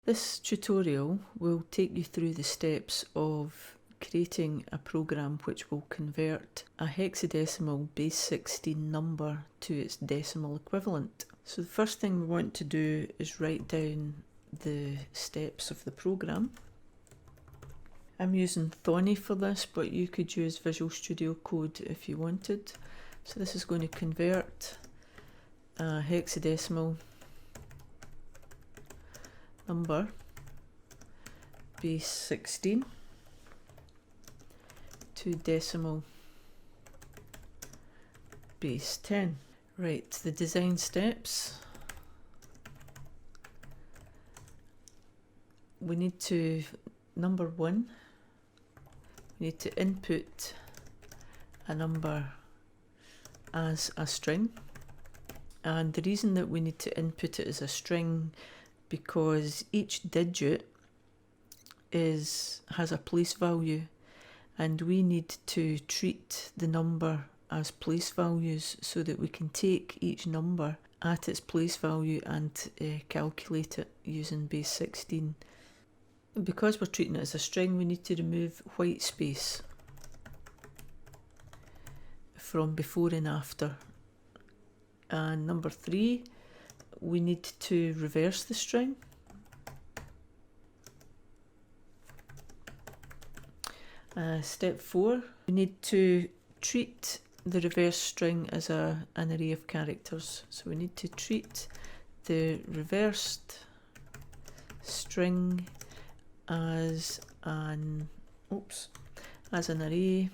This tutorial will take you through the steps of creating a program which will convert a hexadecimal base 16 number to its decimal equivalent. So the first thing we want to do is write down the steps of the program. I'm using Thorny for this, but you could use Visual Studio Code if you wanted. So this is going to convert a hexadecimal number base 16 to decimal base 10. Right, the design steps. We need to, number one, we need to input a number as a string. And the reason that we need to input it as a string because each digit has a place value, and we need to treat the number as place values so that we can take each number at its place value and calculate it using base 16. Because we're treating it as a string, we need to remove white space from before and after. And number three, we need to reverse the string. Step 4, we need to treat the reverse string as an array of characters. So we need to treat the reversed string as an array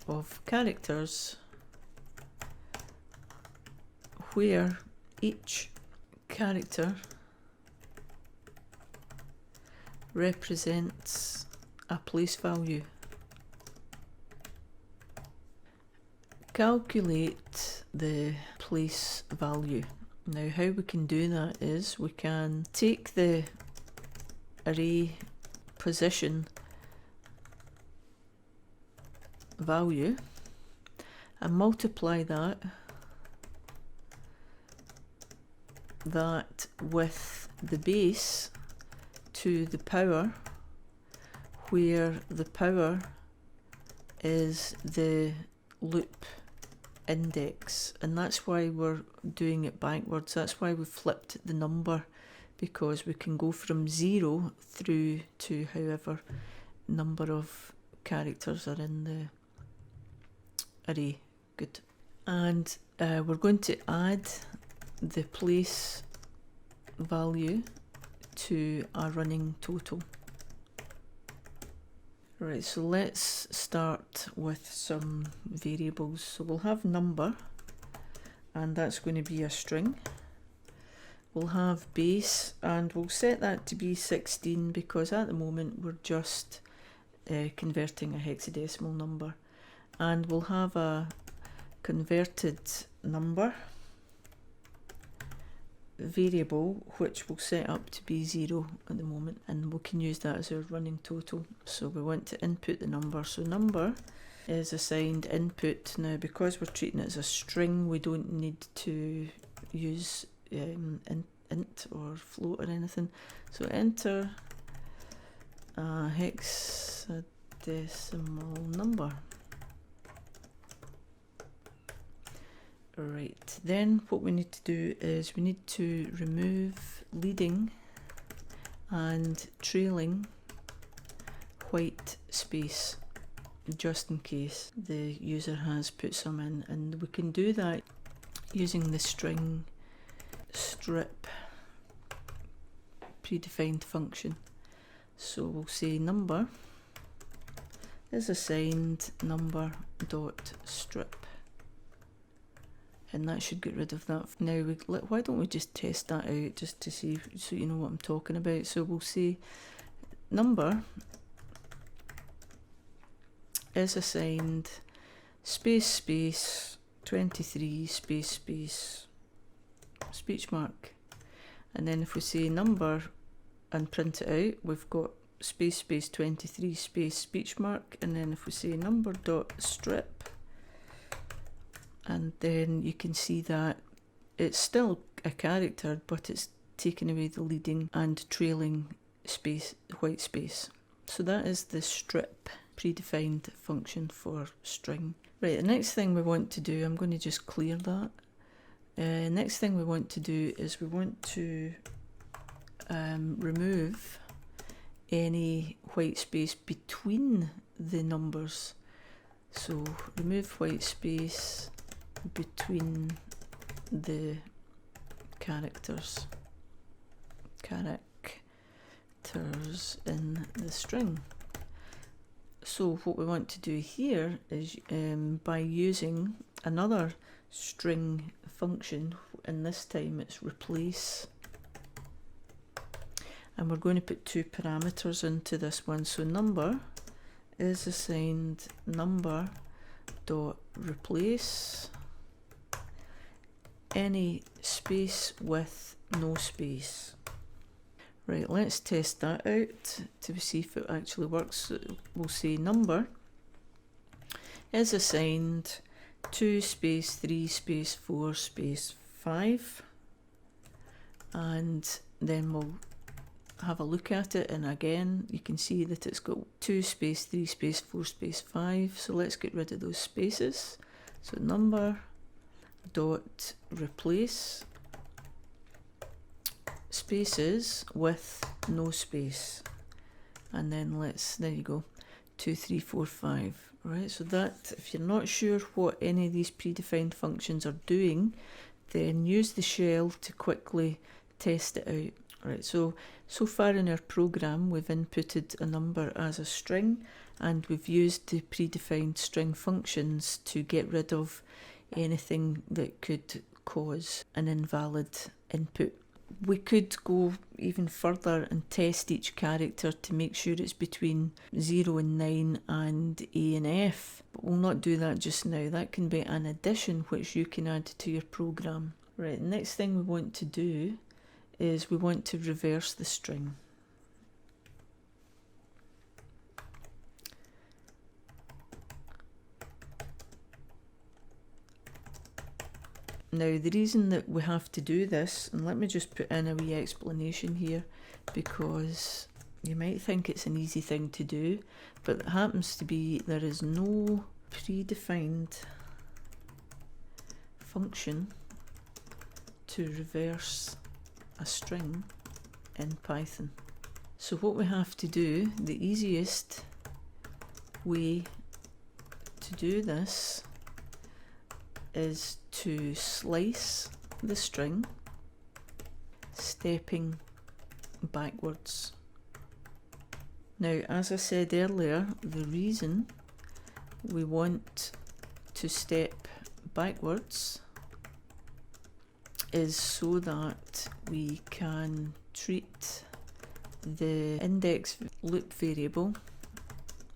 of characters where each character represents a place value. Calculate the place value. Now how we can do that is we can take the array position value and multiply that with the base to the power, where the power is the loop index, and that's why we're doing it backwards. That's why we flipped the number, because we can go from 0 through to however number of characters are in the array. Good. And we're going to add the place value to our running total. Right, so let's start with some variables. So we'll have number, and that's going to be a string. We'll have base, and we'll set that to be 16 because at the moment we're just converting a hexadecimal number. And we'll have a converted number variable which we'll set up to be 0 at the moment, and we can use that as our running total. So we want to input the number, so number is assigned input. Now because we're treating it as a string, we don't need to use int or float or anything, so enter a hexadecimal number. Right, then what we need to do is we need to remove leading and trailing white space just in case the user has put some in, and we can do that using the string strip predefined function. So we'll say number is assigned number dot strip, and that should get rid of that. Now why don't we just test that out just to see, so you know what I'm talking about. So we'll say number is assigned space space 23 space space speech mark, and then if we say number and print it out, we've got space space 23 space speech mark, and then if we say number dot strip, and then you can see that it's still a character, but it's taking away the leading and trailing space, white space. So that is the strip predefined function for string. Right, the next thing we want to do, I'm going to just clear that. Next thing we want to do is we want to remove any white space between the numbers. So remove white space between the characters in the string. So what we want to do here is by using another string function, and this time it's replace, and we're going to put two parameters into this one. So number is assigned number dot replace any space with no space. Right, let's test that out to see if it actually works. We'll say number is assigned 2 space 3 space 4 space 5, and then we'll have a look at it, and again you can see that it's got 2 space 3 space 4 space 5. So let's get rid of those spaces. So number dot replace spaces with no space, and then there you go, 2 3 4 5. Right, so that, if you're not sure what any of these predefined functions are doing, then use the shell to quickly test it out. Right, so far in our program we've inputted a number as a string, and we've used the predefined string functions to get rid of anything that could cause an invalid input. We could go even further and test each character to make sure it's between 0 and 9 and A and F, but we'll not do that just now. That can be an addition which you can add to your program. Right, the next thing we want to do is we want to reverse the string. Now the reason that we have to do this, and let me just put in a wee explanation here, because you might think it's an easy thing to do, but it happens to be there is no predefined function to reverse a string in Python. So what we have to do, the easiest way to do this is to slice the string stepping backwards. Now, as I said earlier, the reason we want to step backwards is so that we can treat the index loop variable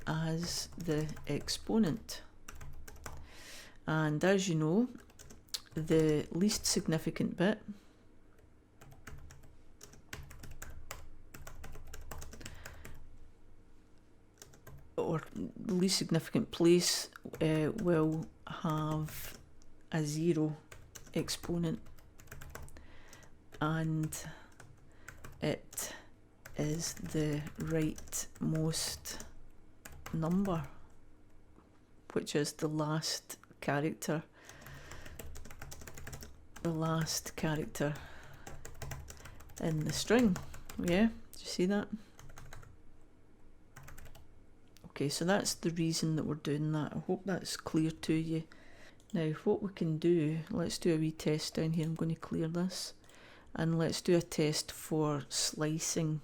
as the exponent. And as you know, the least significant bit or the least significant place will have a 0 exponent, and it is the rightmost number, which is the last character in the string. Yeah, do you see that? Okay, so that's the reason that we're doing that. I hope that's clear to you. Now what we can do, let's do a wee test down here. I'm going to clear this, and let's do a test for slicing.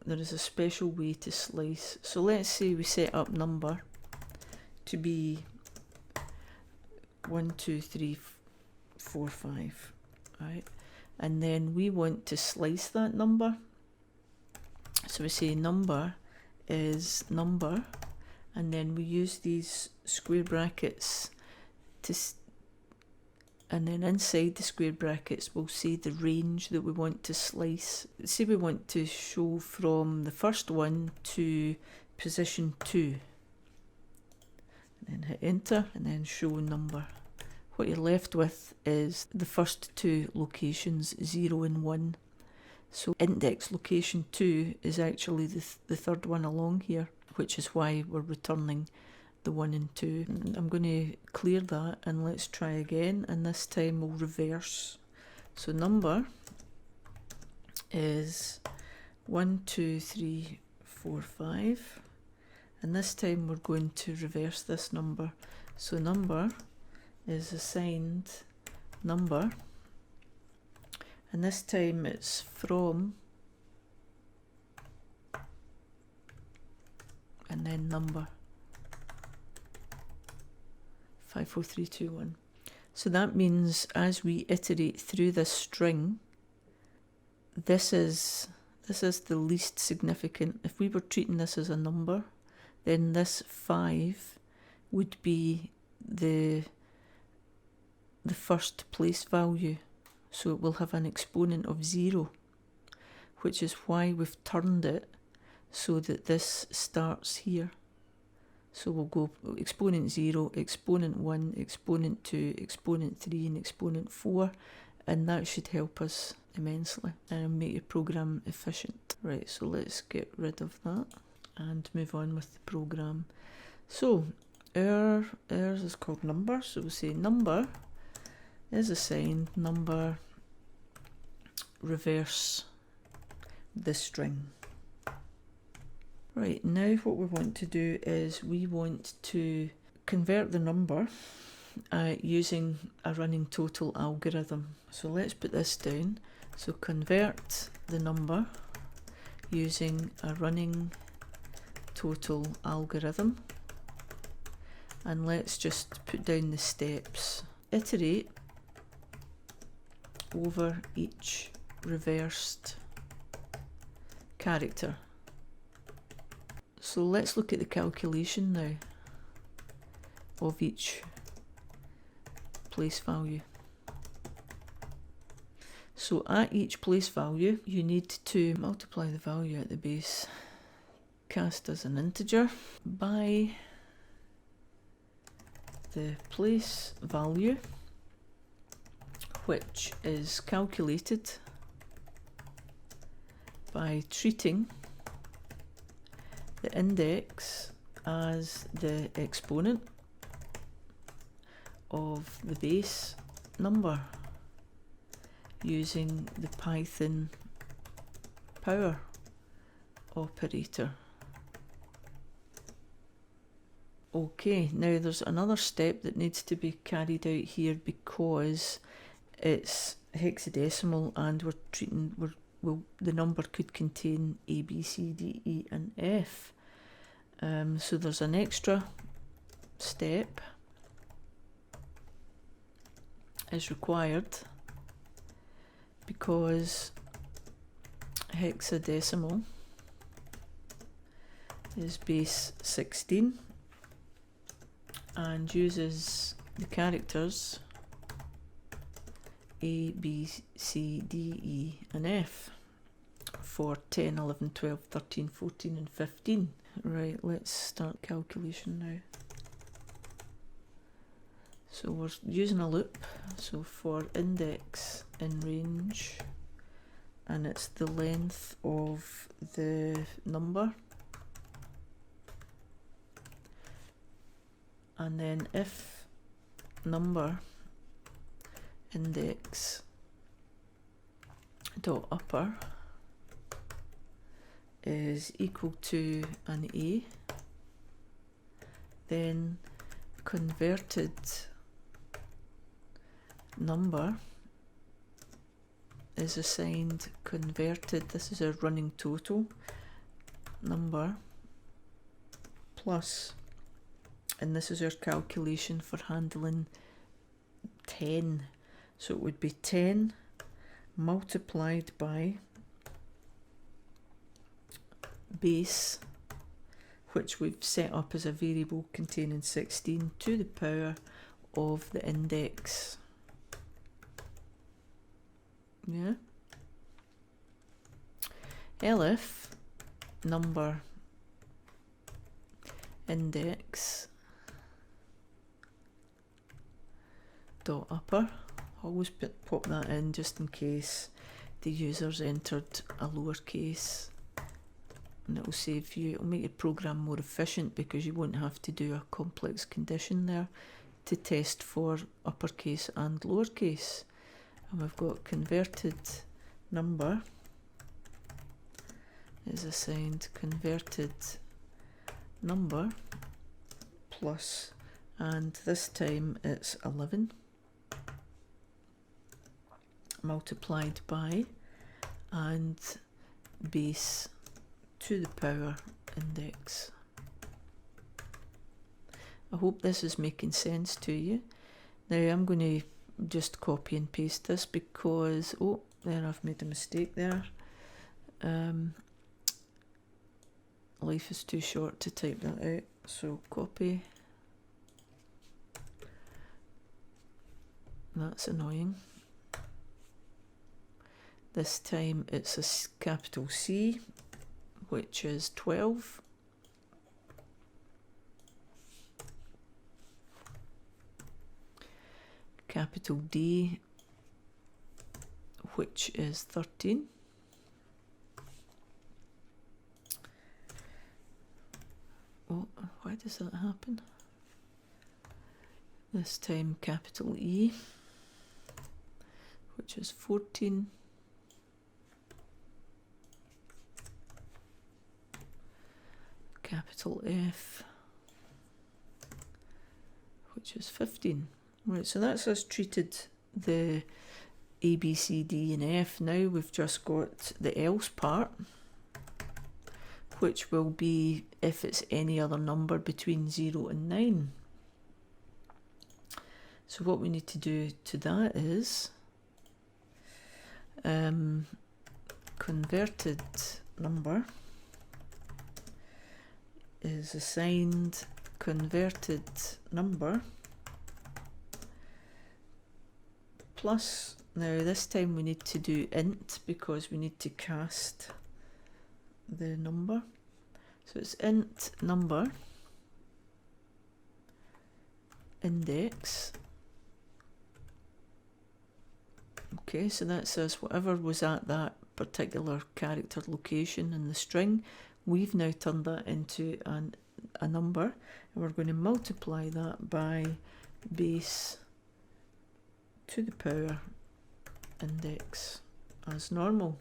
There is a special way to slice. So let's say we set up number to be 1 2 3 4 5, right, and then we want to slice that number. So we say number is number, and then we use these square brackets to and then inside the square brackets we'll say the range that we want to slice. Say we want to show from the first one to position 2, and then hit enter and then show number. What you're left with is the first two locations, 0 and 1. So index location 2 is actually the third one along here, which is why we're returning the 1 and 2. I'm going to clear that and let's try again, and this time we'll reverse. So number is 1, 2, 3, 4, 5, and this time we're going to reverse this number. So number is assigned number, and this time it's from and then number 5, 4, 3, 2, 1. So that means as we iterate through this string, this is the least significant. If we were treating this as a number, then this 5 would be the first place value. So it will have an exponent of 0, which is why we've turned it so that this starts here. So we'll go exponent 0, exponent 1, exponent 2, exponent 3, and exponent 4, and that should help us immensely and make your program efficient. Right, so let's get rid of that and move on with the program. So ours is called number, so we'll say number is assigned number reverse the string. Right, now what we want to do is we want to convert the number using a running total algorithm. So let's put this down. So convert the number using a running total algorithm, and let's just put down the steps. Iterate over each reversed character. So let's look at the calculation now of each place value. So at each place value, you need to multiply the value at the base, cast as an integer, by the place value, which is calculated by treating the index as the exponent of the base number using the Python power operator. Okay, now there's another step that needs to be carried out here because it's hexadecimal and we're treating, the number could contain A, B, C, D, E and F. So there's an extra step is required because hexadecimal is base 16 and uses the characters A, B, C, D, E and F for 10, 11, 12, 13, 14 and 15. Right, let's start calculation now. So we're using a loop, so for index in range, and it's the length of the number, and then if number index dot upper is equal to an A, then converted number is assigned converted, this is our running total number, plus, and this is our calculation for handling 10, so it would be 10 multiplied by base, which we've set up as a variable containing 16, to the power of the index. Yeah. Elif number index dot upper, always pop that in just in case the user's entered a lowercase, and it'll save you, it'll make your program more efficient because you won't have to do a complex condition there to test for uppercase and lowercase. And we've got converted number is assigned converted number plus, and this time it's 11 multiplied by and base to the power index. I hope this is making sense to you. Now I'm going to just copy and paste this because, oh, there I've made a mistake there. Life is too short to type that out, so copy. That's annoying. This time it's a capital C, which is 12. Capital D, which is 13. Oh, why does that happen? This time capital E, which is 14. Capital F, which is 15. Right, so that's us treated the A, B, C, D and F. Now we've just got the else part, which will be if it's any other number between 0 and 9. So what we need to do to that is converted number is assigned converted number plus, now this time we need to do int because we need to cast the number. So it's int number index. Okay, so that says whatever was at that particular character location in the string, we've now turned that into a number, and we're going to multiply that by base to the power index as normal.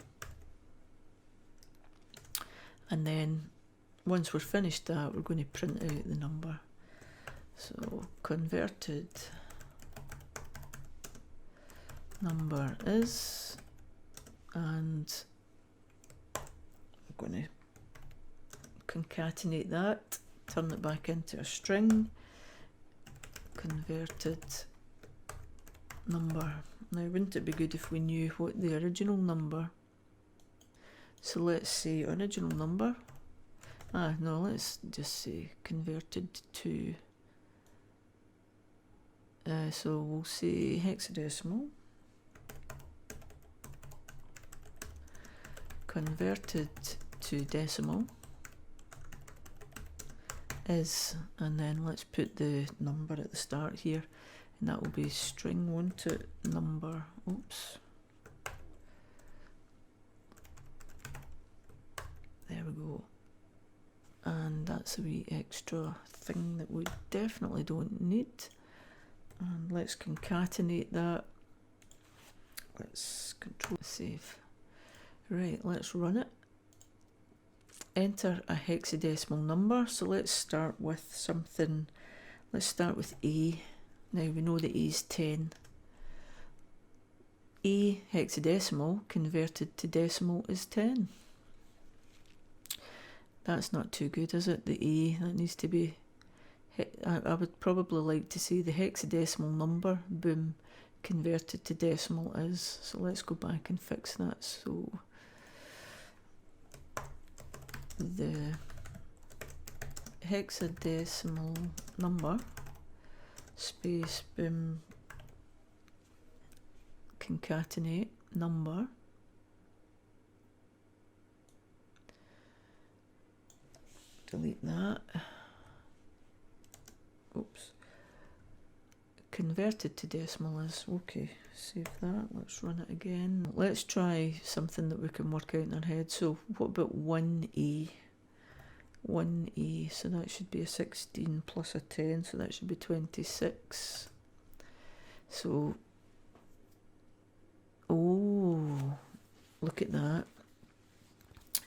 And then once we're finished that, we're going to print out the number. So converted number is, and I'm going to concatenate that, turn it back into a string, converted number. Now wouldn't it be good if we knew what the original number, so let's say original number, no, let's just say converted to, so we'll say hexadecimal, converted to decimal is, and then let's put the number at the start here, and that will be string, won't it? Number, oops, there we go. And that's a wee extra thing that we definitely don't need. And let's concatenate that. Let's control save. Right, let's run it. Enter a hexadecimal number. So let's start with something. Let's start with A. Now we know that A is 10. A hexadecimal converted to decimal is 10. That's not too good, is it? The A, that needs to be, I would probably like to see the hexadecimal number, boom, converted to decimal is. So let's go back and fix that. So the hexadecimal number, space, boom, concatenate number, delete that, oops, converted to decimal is. Okay, save that. Let's run it again. Let's try something that we can work out in our head. So what about 1A? 1A, so that should be a 16 plus a 10, so that should be 26. So, oh, look at that.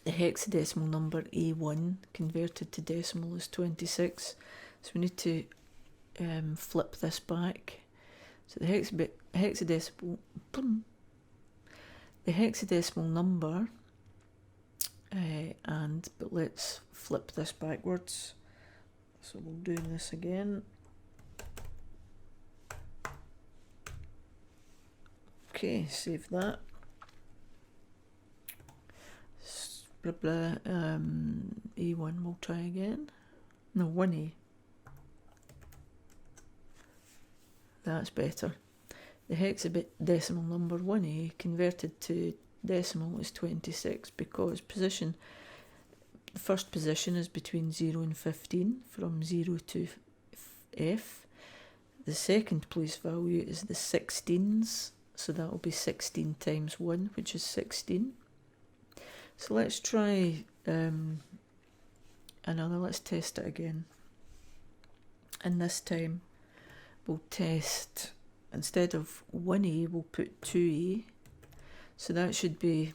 The hexadecimal number A1 converted to decimal is 26. So we need to flip this back. So the hexadecimal number, but let's flip this backwards. So we'll do this again. Okay, save that. Blah blah. A1, we'll try again. No, 1A. That's better. The hexadecimal number 1A converted to decimal is 26 because the first position is between 0 and 15, from 0 to F. The second place value is the 16s, so that will be 16 times 1, which is 16. So let's try another, let's test it again. And this time we'll test, instead of 1A, we'll put 2A. So that should be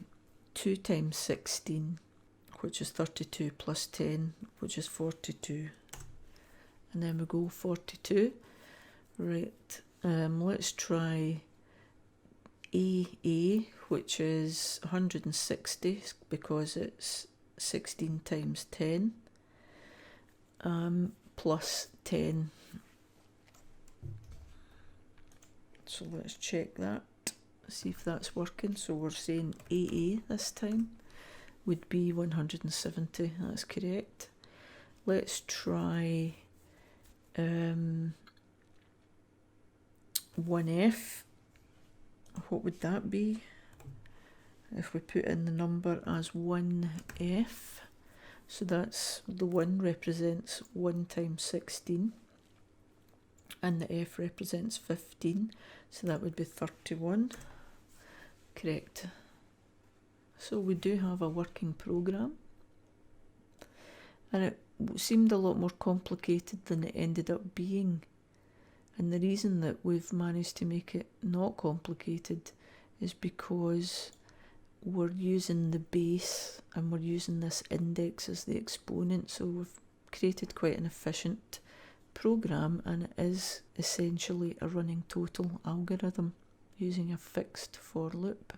2 times 16, which is 32, plus 10, which is 42. And then we go 42. Right, let's try AA, which is 160 because it's 16 times 10, plus 10. So let's check that, see if that's working. So we're saying AA this time would be 170, that's correct. Let's try 1F. What would that be if we put in the number as 1F? So that's the 1 represents 1 times 16 and the F represents 15, so that would be 31. Correct. So we do have a working program, and it seemed a lot more complicated than it ended up being. And the reason that we've managed to make it not complicated is because we're using the base and we're using this index as the exponent. So we've created quite an efficient program, and it is essentially a running total algorithm using a fixed for loop.